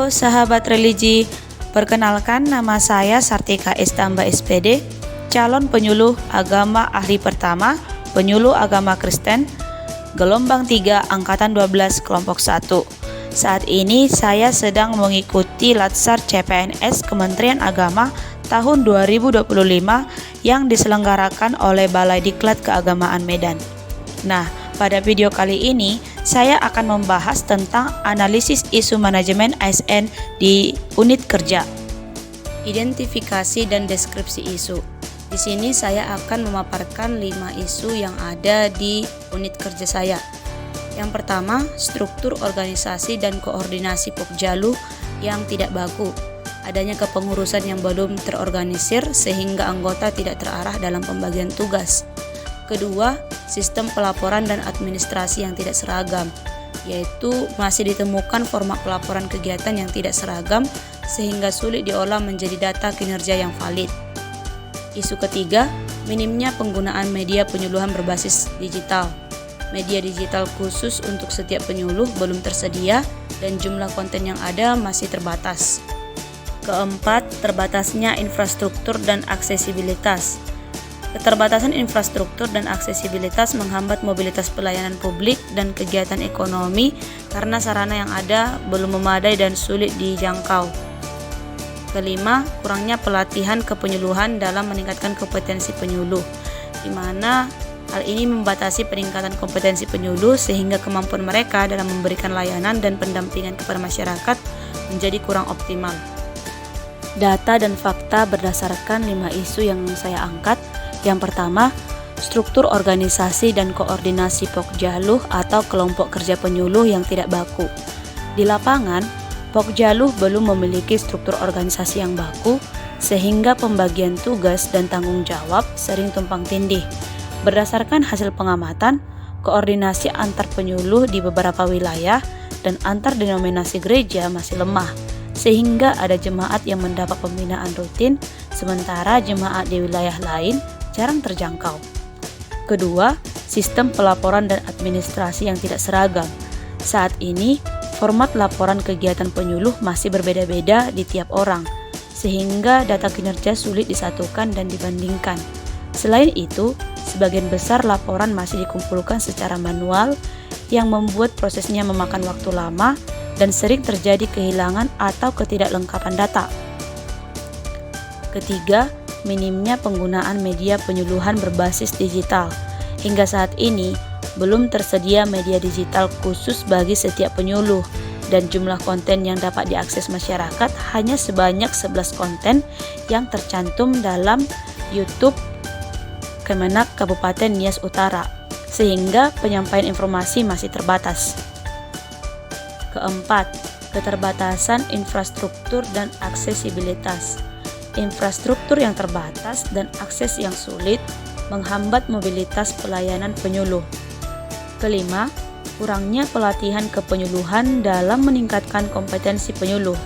Halo sahabat religi, perkenalkan nama saya Sartika Estamba SPD, calon penyuluh agama ahli pertama, penyuluh agama Kristen, gelombang 3 Angkatan 12 kelompok 1. Saat ini saya sedang mengikuti Latsar CPNS Kementerian Agama tahun 2025 yang diselenggarakan oleh Balai Diklat Keagamaan Medan. Nah, pada video kali ini saya akan membahas tentang analisis isu manajemen ASN di unit kerja. Identifikasi dan deskripsi isu. Di sini saya akan memaparkan 5 isu yang ada di unit kerja saya. Yang pertama, struktur organisasi dan koordinasi Pokjalu yang tidak baku. Adanya kepengurusan yang belum terorganisir sehingga anggota tidak terarah dalam pembagian tugas. Kedua, sistem pelaporan dan administrasi yang tidak seragam, yaitu masih ditemukan format pelaporan kegiatan yang tidak seragam sehingga sulit diolah menjadi data kinerja yang valid. Isu ketiga, minimnya penggunaan media penyuluhan berbasis digital. Media digital khusus untuk setiap penyuluh belum tersedia dan jumlah konten yang ada masih terbatas. Keempat, terbatasnya infrastruktur dan aksesibilitas. Keterbatasan infrastruktur dan aksesibilitas menghambat mobilitas pelayanan publik dan kegiatan ekonomi karena sarana yang ada belum memadai dan sulit dijangkau. Kelima, kurangnya pelatihan kepenyuluhan dalam meningkatkan kompetensi penyuluh, di mana hal ini membatasi peningkatan kompetensi penyuluh sehingga kemampuan mereka dalam memberikan layanan dan pendampingan kepada masyarakat menjadi kurang optimal. Data dan fakta berdasarkan 5 isu yang saya angkat. Yang pertama, struktur organisasi dan koordinasi Pokjaluh atau kelompok kerja penyuluh yang tidak baku. Di lapangan, Pokjaluh belum memiliki struktur organisasi yang baku sehingga pembagian tugas dan tanggung jawab sering tumpang tindih. Berdasarkan hasil pengamatan, koordinasi antar penyuluh di beberapa wilayah dan antar denominasi gereja masih lemah, sehingga ada jemaat yang mendapat pembinaan rutin sementara jemaat di wilayah lain jarang terjangkau. Kedua, sistem pelaporan dan administrasi yang tidak seragam. Saat ini, format laporan kegiatan penyuluh masih berbeda-beda di tiap orang, sehingga data kinerja sulit disatukan dan dibandingkan. Selain itu, sebagian besar laporan masih dikumpulkan secara manual yang membuat prosesnya memakan waktu lama dan sering terjadi kehilangan atau ketidaklengkapan data. Ketiga, minimnya penggunaan media penyuluhan berbasis digital. Hingga saat ini, belum tersedia media digital khusus bagi setiap penyuluh dan jumlah konten yang dapat diakses masyarakat hanya sebanyak 11 konten yang tercantum dalam YouTube Kemenak Kabupaten Nias Utara, sehingga penyampaian informasi masih terbatas. Keempat, keterbatasan infrastruktur dan aksesibilitas. Infrastruktur yang terbatas dan akses yang sulit menghambat mobilitas pelayanan penyuluh. Kelima, kurangnya pelatihan kepenyuluhan dalam meningkatkan kompetensi penyuluh,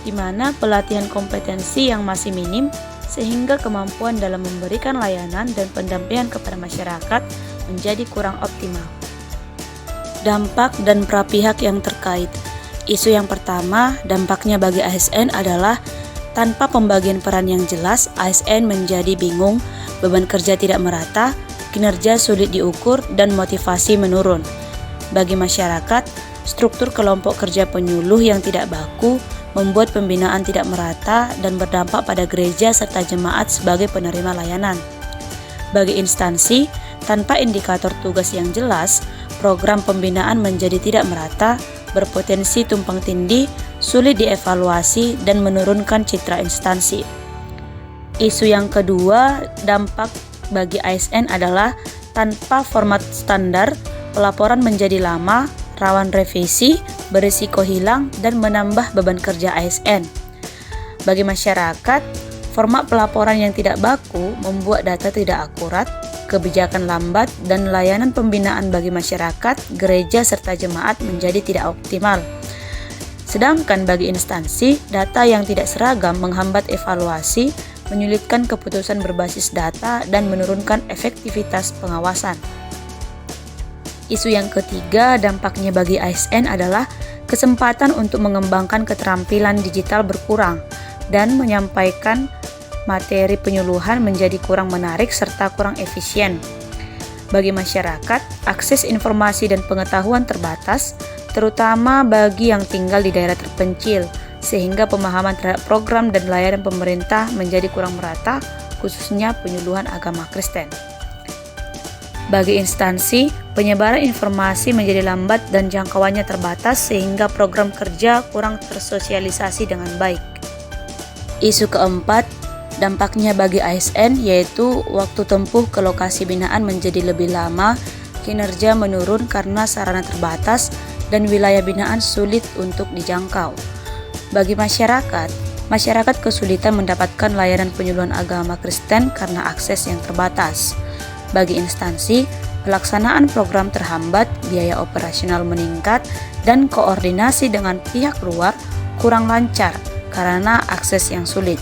di mana pelatihan kompetensi yang masih minim sehingga kemampuan dalam memberikan layanan dan pendampingan kepada masyarakat menjadi kurang optimal. Dampak dan prapihak yang terkait. Isu yang pertama, dampaknya bagi ASN adalah tanpa pembagian peran yang jelas, ASN menjadi bingung, beban kerja tidak merata, kinerja sulit diukur, dan motivasi menurun. Bagi masyarakat, struktur kelompok kerja penyuluh yang tidak baku membuat pembinaan tidak merata dan berdampak pada gereja serta jemaat sebagai penerima layanan. Bagi instansi, tanpa indikator tugas yang jelas, program pembinaan menjadi tidak merata, berpotensi tumpang tindih, sulit dievaluasi, dan menurunkan citra instansi. Isu yang kedua, dampak bagi ASN adalah tanpa format standar, pelaporan menjadi lama, rawan revisi, berisiko hilang, dan menambah beban kerja ASN. Bagi masyarakat, format pelaporan yang tidak baku membuat data tidak akurat, kebijakan lambat, dan layanan pembinaan bagi masyarakat, gereja, serta jemaat menjadi tidak optimal. Sedangkan bagi instansi, data yang tidak seragam menghambat evaluasi, menyulitkan keputusan berbasis data, dan menurunkan efektivitas pengawasan. Isu yang ketiga, dampaknya bagi ASN adalah Kesempatan untuk mengembangkan keterampilan digital berkurang dan menyampaikan materi penyuluhan menjadi kurang menarik serta kurang efisien. Bagi masyarakat, akses informasi dan pengetahuan terbatas, terutama bagi yang tinggal di daerah terpencil, sehingga pemahaman terhadap program dan layanan pemerintah menjadi kurang merata, khususnya penyuluhan agama Kristen. Bagi instansi, penyebaran informasi menjadi lambat dan jangkauannya terbatas sehingga program kerja kurang tersosialisasi dengan baik. Isu keempat, dampaknya bagi ASN yaitu waktu tempuh ke lokasi binaan menjadi lebih lama, kinerja menurun karena sarana terbatas, dan wilayah binaan sulit untuk dijangkau. Bagi masyarakat kesulitan mendapatkan layanan penyuluhan agama Kristen karena akses yang terbatas. Bagi instansi, pelaksanaan program terhambat, biaya operasional meningkat, dan koordinasi dengan pihak luar kurang lancar karena akses yang sulit.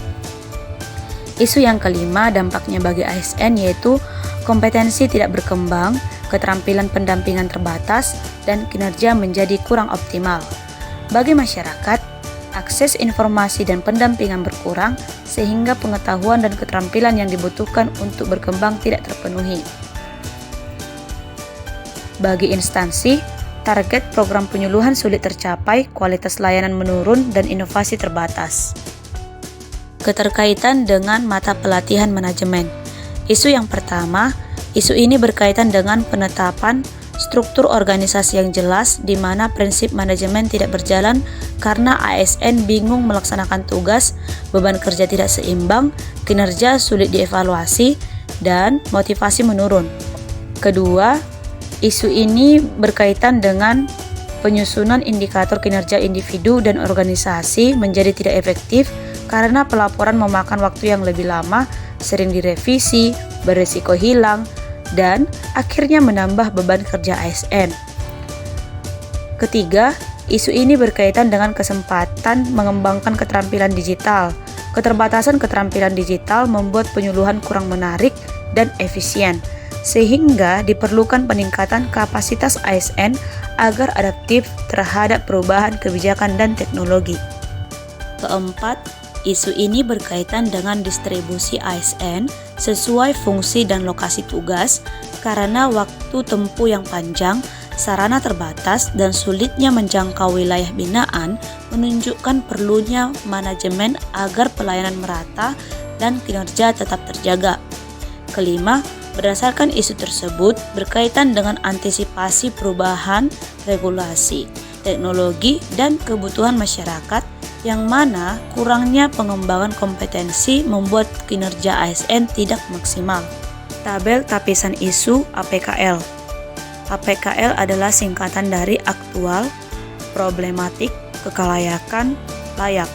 Isu yang kelima, dampaknya bagi ASN yaitu kompetensi tidak berkembang, keterampilan pendampingan terbatas, dan kinerja menjadi kurang optimal. Bagi masyarakat, akses informasi dan pendampingan berkurang sehingga pengetahuan dan keterampilan yang dibutuhkan untuk berkembang tidak terpenuhi. Bagi instansi, target program penyuluhan sulit tercapai, kualitas layanan menurun, dan inovasi terbatas. Keterkaitan dengan mata pelatihan manajemen. Isu yang pertama, isu ini berkaitan dengan penetapan struktur organisasi yang jelas di mana prinsip manajemen tidak berjalan karena ASN bingung melaksanakan tugas, beban kerja tidak seimbang, kinerja sulit dievaluasi, dan motivasi menurun. Kedua, isu ini berkaitan dengan penyusunan indikator kinerja individu dan organisasi menjadi tidak efektif karena pelaporan memakan waktu yang lebih lama, sering direvisi, berisiko hilang, dan akhirnya menambah beban kerja ASN. Ketiga, isu ini berkaitan dengan kesempatan mengembangkan keterampilan digital. Keterbatasan keterampilan digital membuat penyuluhan kurang menarik dan efisien, sehingga diperlukan peningkatan kapasitas ASN agar adaptif terhadap perubahan kebijakan dan teknologi. Keempat, isu ini berkaitan dengan distribusi ASN sesuai fungsi dan lokasi tugas karena waktu tempuh yang panjang, sarana terbatas, dan sulitnya menjangkau wilayah binaan menunjukkan perlunya manajemen agar pelayanan merata dan kinerja tetap terjaga. Kelima, berdasarkan isu tersebut berkaitan dengan antisipasi perubahan regulasi, teknologi, dan kebutuhan masyarakat yang mana kurangnya pengembangan kompetensi membuat kinerja ASN tidak maksimal. Tabel tapisan isu APKL. APKL adalah singkatan dari aktual, problematik, kekelayakan, layak.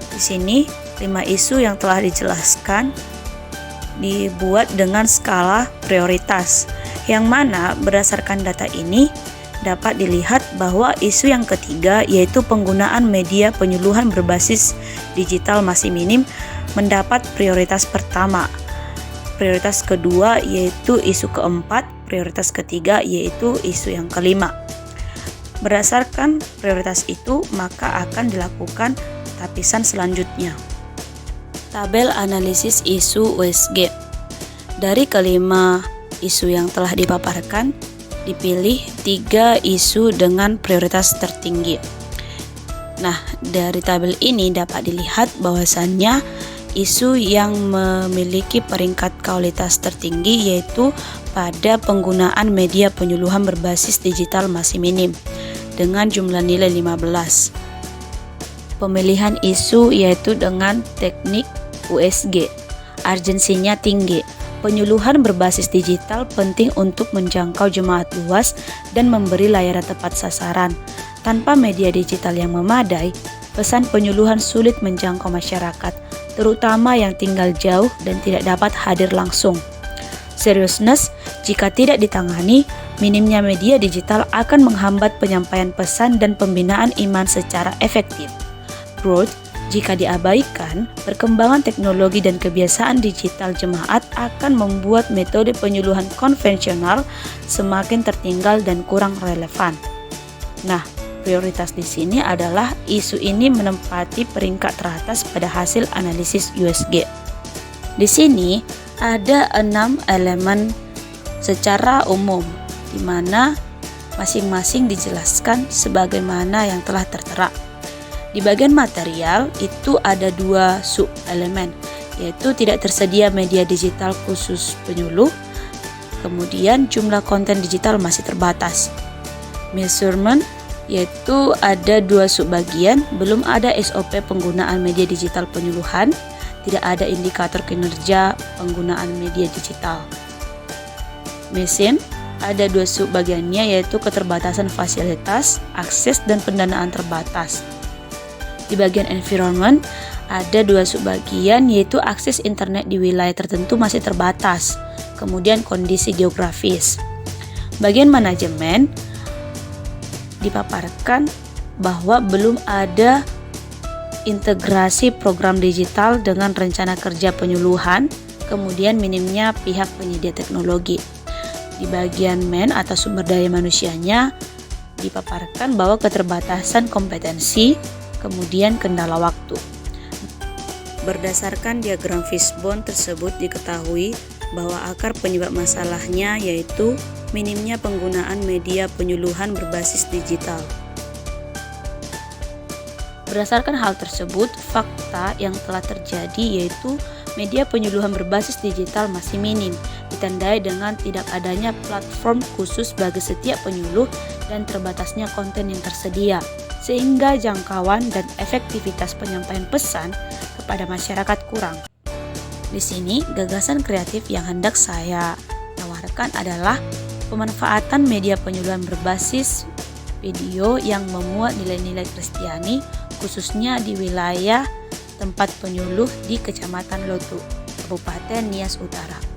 Di sini 5 isu yang telah dijelaskan dibuat dengan skala prioritas, yang mana berdasarkan data ini dapat dilihat bahwa isu yang ketiga yaitu penggunaan media penyuluhan berbasis digital masih minim mendapat prioritas pertama. Prioritas kedua yaitu isu keempat, prioritas ketiga yaitu isu yang kelima. Berdasarkan prioritas itu maka akan dilakukan tapisan selanjutnya. Tabel analisis isu USG. Dari kelima isu yang telah dipaparkan, dipilih 3 isu dengan prioritas tertinggi. Nah, dari tabel ini dapat dilihat bahwasannya isu yang memiliki peringkat kualitas tertinggi yaitu pada penggunaan media penyuluhan berbasis digital masih minim dengan jumlah nilai 15. Pemilihan isu yaitu dengan teknik USG, urgensinya tinggi. Penyuluhan berbasis digital penting untuk menjangkau jemaat luas dan memberi layanan tepat sasaran. Tanpa media digital yang memadai, pesan penyuluhan sulit menjangkau masyarakat, terutama yang tinggal jauh dan tidak dapat hadir langsung. Seriousness, jika tidak ditangani, minimnya media digital akan menghambat penyampaian pesan dan pembinaan iman secara efektif. Growth, jika diabaikan, perkembangan teknologi dan kebiasaan digital jemaat akan membuat metode penyuluhan konvensional semakin tertinggal dan kurang relevan. Nah, prioritas di sini adalah isu ini menempati peringkat teratas pada hasil analisis USG. Di sini ada 6 elemen secara umum, di mana masing-masing dijelaskan sebagaimana yang telah tertera. Di bagian material itu ada 2 sub-elemen, yaitu tidak tersedia media digital khusus penyuluh, kemudian jumlah konten digital masih terbatas. Measurement, yaitu ada 2 subbagian, belum ada SOP penggunaan media digital penyuluhan, tidak ada indikator kinerja penggunaan media digital. Mission, ada 2 subbagiannya, yaitu keterbatasan fasilitas, akses, dan pendanaan terbatas. Di bagian environment, ada 2 subbagian, yaitu akses internet di wilayah tertentu masih terbatas, kemudian kondisi geografis. Bagian manajemen, dipaparkan bahwa belum ada integrasi program digital dengan rencana kerja penyuluhan, kemudian minimnya pihak penyedia teknologi. Di bagian atau sumber daya manusianya, dipaparkan bahwa keterbatasan kompetensi, kemudian kendala waktu. Berdasarkan diagram fishbone tersebut diketahui bahwa akar penyebab masalahnya yaitu minimnya penggunaan media penyuluhan berbasis digital. Berdasarkan hal tersebut, fakta yang telah terjadi yaitu media penyuluhan berbasis digital masih minim, ditandai dengan tidak adanya platform khusus bagi setiap penyuluh dan terbatasnya konten yang tersedia, sehingga jangkauan dan efektivitas penyampaian pesan kepada masyarakat kurang. Di sini, gagasan kreatif yang hendak saya tawarkan adalah pemanfaatan media penyuluhan berbasis video yang memuat nilai-nilai Kristiani, khususnya di wilayah tempat penyuluh di Kecamatan Lotu, Kabupaten Nias Utara.